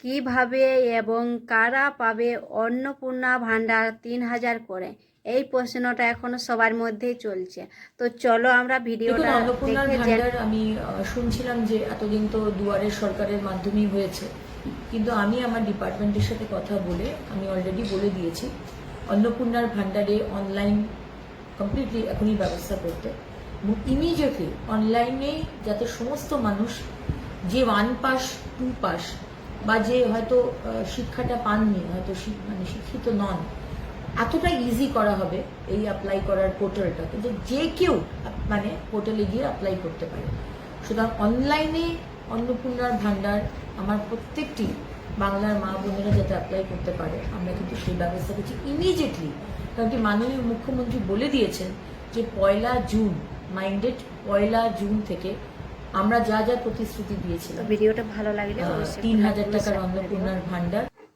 কিভাবে এবং কারা পাবে অন্নপূর্ণা ভান্ডার ৩,০০০ করে? এই প্রশ্নটা এখনো সবার মধ্যেই চলছে। তো চলো আমরা দেখুন, ভিডিওটা অন্নপূর্ণার দেখে ভান্ডার আমি শুনছিলাম যে এতদিন তো দুয়ারে সরকারের মাধ্যমেই হয়েছে, কিন্তু আমি আমার ডিপার্টমেন্টের সাথে কথা বলে আমি অলরেডি বলে দিয়েছি অন্নপূর্ণার ভান্ডারে অনলাইন কমপ্লিটলি এখনই ব্যবস্থা করতে, এবং ইমিডিয়েটলি অনলাইনে যাতে সমস্ত মানুষ যে 1 পাস 2 পাস বা যে হয়তো শিক্ষাটা পাননি, হয়তো মানে শিক্ষিত নন, এতটা ইজি করা হবে এই অ্যাপ্লাই করার পোর্টালটাকে যে কেউ মানে পোর্টালে গিয়ে অ্যাপ্লাই করতে পারে। সুতরাং অনলাইনে অন্নপূর্ণার ভান্ডার আমার প্রত্যেকটি বাংলার মা বোনেরা যাতে অ্যাপ্লাই করতে পারে, আমরা কিন্তু সেই ব্যবস্থা করছি ইমিডিয়েটলি। কারণ কি মাননীয় মুখ্যমন্ত্রী বলে দিয়েছেন যে 1 জুন, মাইন্ডেড 1 জুন থেকে আমরা যা যা প্রতিশ্রুতি দিয়েছিলাম, ভিডিওটা ভালো লাগলে 3,000 টাকার অন্নপূর্ণার ভান্ডার